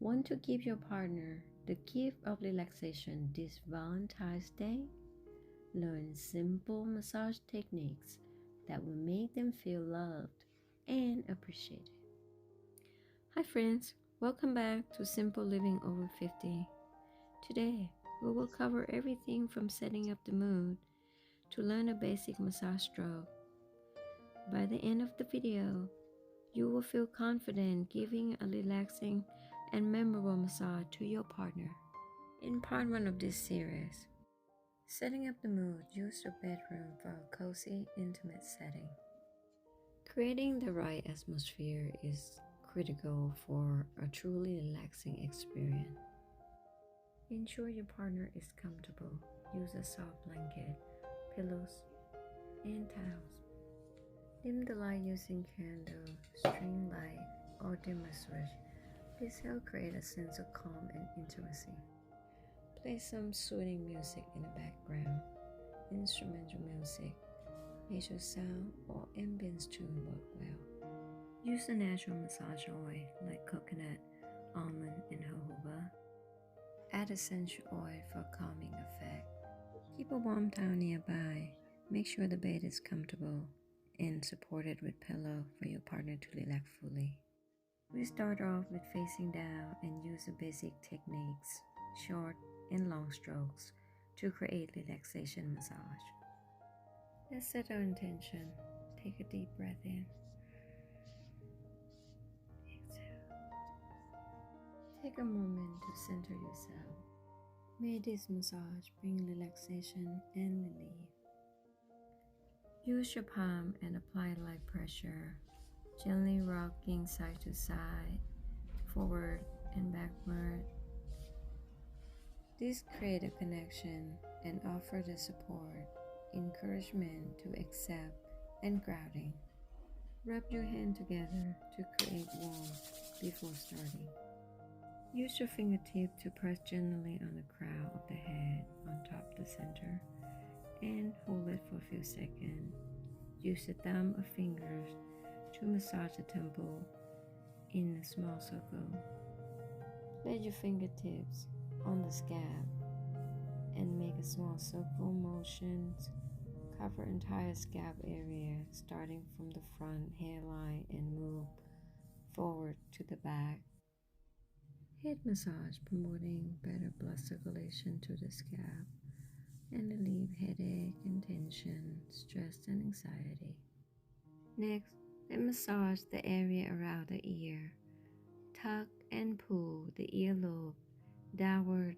Want to give your partner the gift of relaxation this Valentine's Day? Learn simple massage techniques that will make them feel loved and appreciated. Hi friends, welcome back to Simple Living Over 50. Today, we will cover everything from setting up the mood to learn a basic massage stroke. By the end of the video, you will feel confident giving a relaxing and memorable massage to your partner. In part 1 of this series, setting up the mood, use your bedroom for a cozy, intimate setting. Creating the right atmosphere is critical for a truly relaxing experience. Ensure your partner is comfortable. Use a soft blanket, pillows, and towels. Dim the light using candle, string light, or dimmer switch. This helps create a sense of calm and intimacy. Play some soothing music in the background. Instrumental music, nature sound, or ambient tune work well. Use a natural massage oil like coconut, almond, and jojoba. Add essential oil for a calming effect. Keep a warm towel nearby. Make sure the bed is comfortable and supported with pillow for your partner to relax fully. We start off with facing down and use the basic techniques, short and long strokes, to create relaxation massage. Let's set our intention. Take a deep breath in. Exhale. Take a moment to center yourself. May this massage bring relaxation and relief. Use your palm and apply light pressure, gently rocking side to side, forward and backward. This creates a connection and offers the support, encouragement to accept, and grounding. Rub your hands together to create warmth before starting. Use your fingertip to press gently on the crown of the head on top of the center and hold it for a few seconds. Use the thumb or fingers to massage the temple in a small circle. Place your fingertips on the scalp and make a small circle motions. Cover entire scalp area starting from the front hairline and move forward to the back. Head massage promoting better blood circulation to the scalp and relieve headache and tension, stress and anxiety. Next, then massage the area around the ear. Tuck and pull the earlobe downward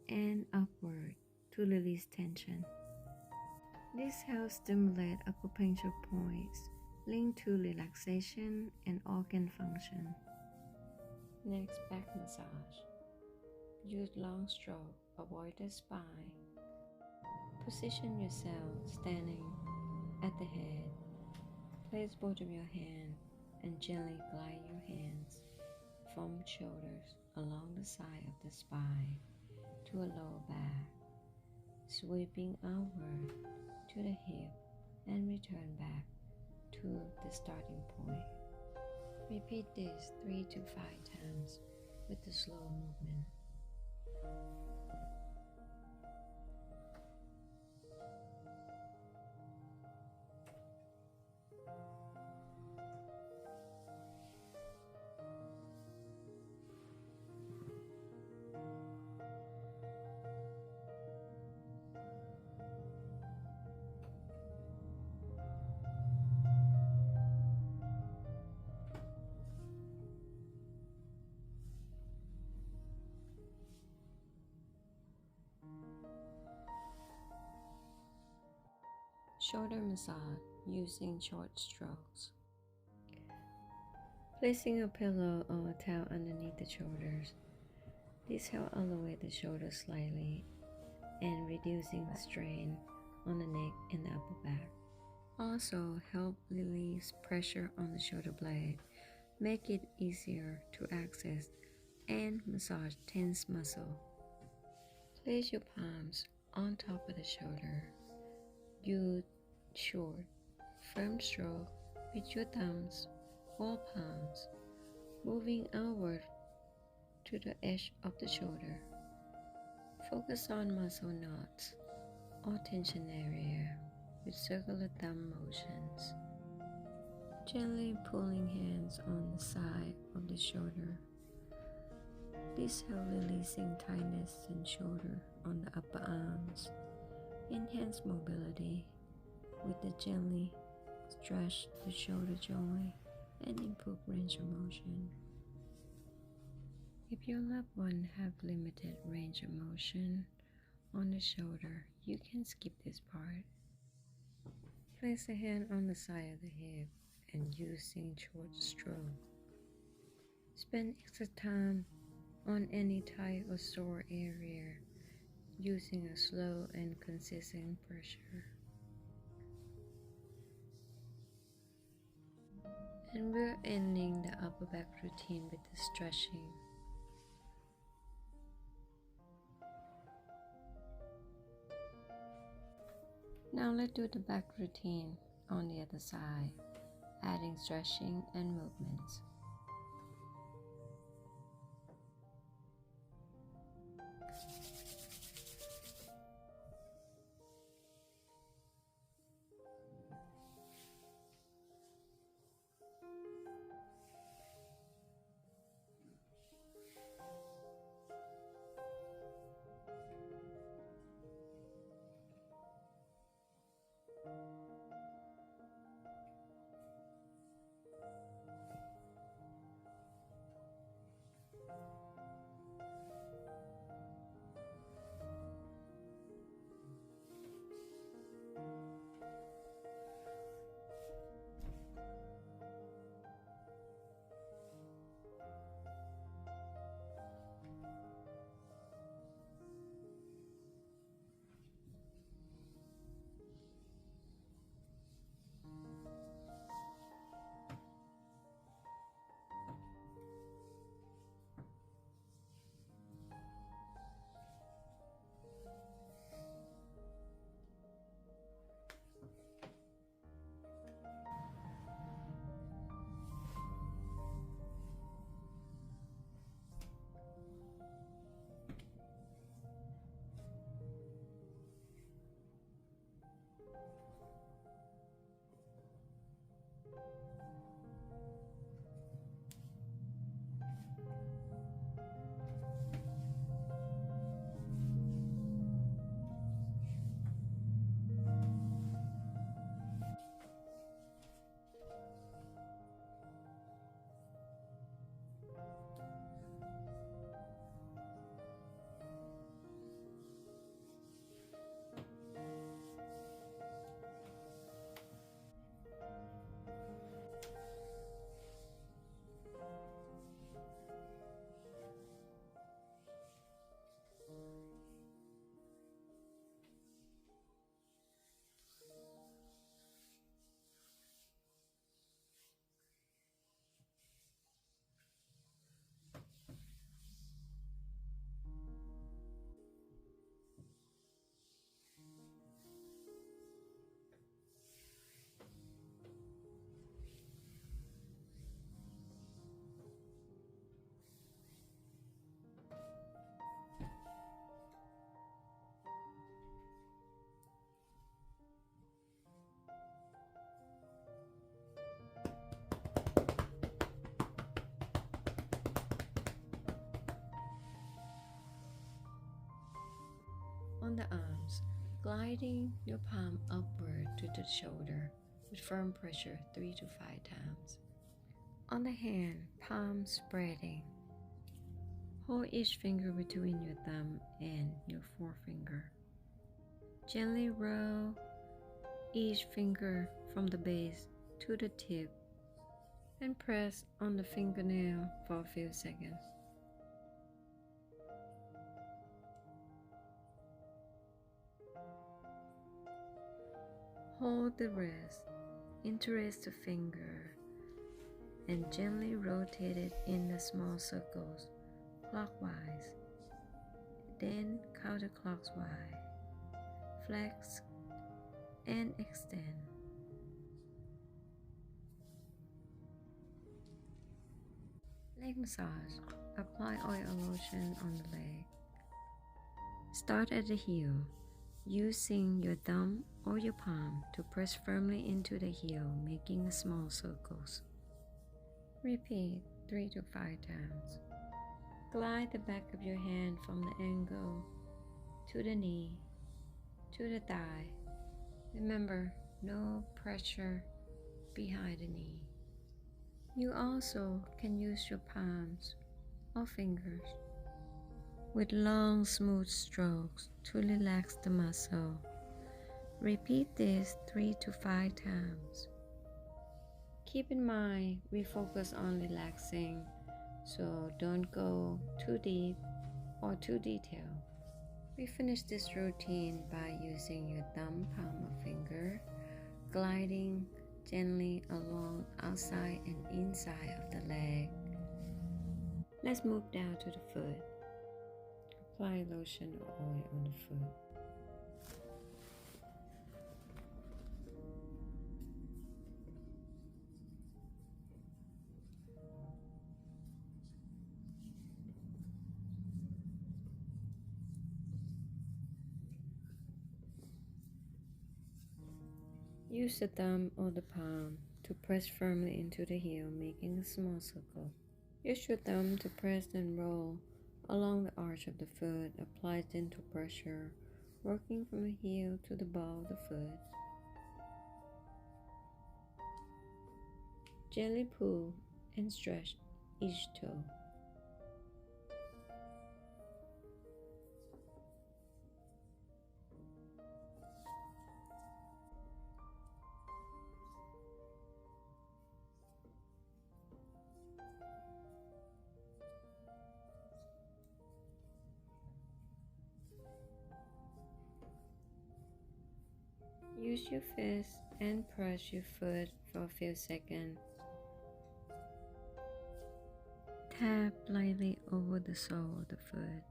and upward to release tension. This helps stimulate acupuncture points linked to relaxation and organ function. Next, back massage. Use long stroke, avoid the spine. Position yourself standing at the head. Place both of your hands and gently glide your hands from shoulders along the side of the spine to a lower back, sweeping outward to the hip and return back to the starting point. Repeat this 3 to 5 times with a slow movement. Shoulder massage using short strokes. Placing a pillow or a towel underneath the shoulders. This helps elevate the shoulders slightly and reducing the strain on the neck and the upper back. Also help release pressure on the shoulder blade, make it easier to access and massage tense muscle. Place your palms on top of the shoulder. Use short, firm stroke with your thumbs or palms, moving outward to the edge of the shoulder. Focus on muscle knots or tension area with circular thumb motions. Gently pulling hands on the side of the shoulder. This helps releasing tightness in shoulder on the upper arms. Enhance mobility with the gently stretch the shoulder joint and improve range of motion. If your loved one have limited range of motion on the shoulder, you can skip this part. Place a hand on the side of the hip and using short stroke. Spend extra time on any tight or sore area using a slow and consistent pressure. And we're ending the upper back routine with the stretching. Now let's do the back routine on the other side, adding stretching and movements. On the arms, gliding your palm upward to the shoulder with firm pressure 3 to 5 times. On the hand, palm spreading. Hold each finger between your thumb and your forefinger. Gently roll each finger from the base to the tip and press on the fingernail for a few seconds. Hold the wrist, interlace the finger, and gently rotate it in the small circles clockwise, then counterclockwise. Flex and extend. Leg massage. Apply oil or lotion on the leg. Start at the heel, using your thumb or your palm to press firmly into the heel, making small circles. Repeat 3 to 5 times. Glide the back of your hand from the ankle to the knee, to the thigh. Remember, no pressure behind the knee. You also can use your palms or fingers with long, smooth strokes to relax the muscle. Repeat this 3 to 5 times. Keep in mind, we focus on relaxing, so don't go too deep or too detailed. We finish this routine by using your thumb, palm, or finger, gliding gently along outside and inside of the leg. Let's move down to the foot. Apply lotion or oil on the foot. Use the thumb or the palm to press firmly into the heel, making a small circle. Use your thumb to press and roll along the arch of the foot. Apply gentle pressure, working from the heel to the ball of the foot. Gently pull and stretch each toe. Use your fist and press your foot for a few seconds. Tap lightly over the sole of the foot.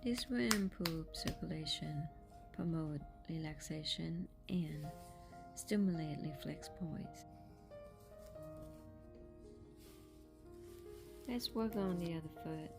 This will improve circulation, promote relaxation, and stimulate reflex points. Let's work on the other foot.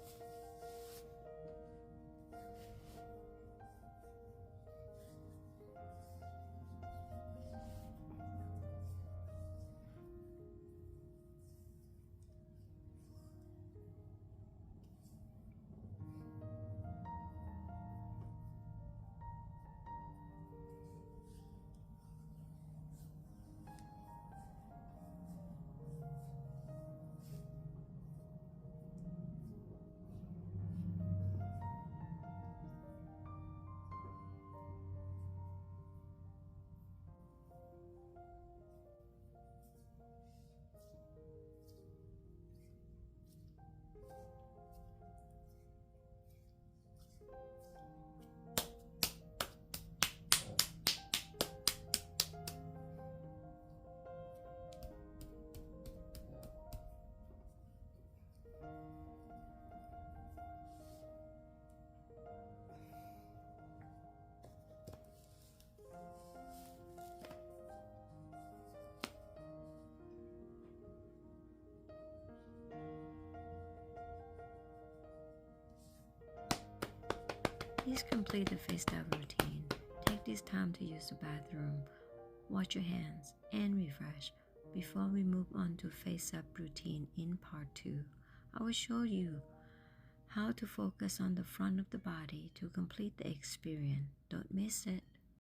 Please complete the face down routine. Take this time to use the bathroom, wash your hands, and refresh. Before we move on to face up routine in part 2, I will show you how to focus on the front of the body to complete the experience. Don't miss it.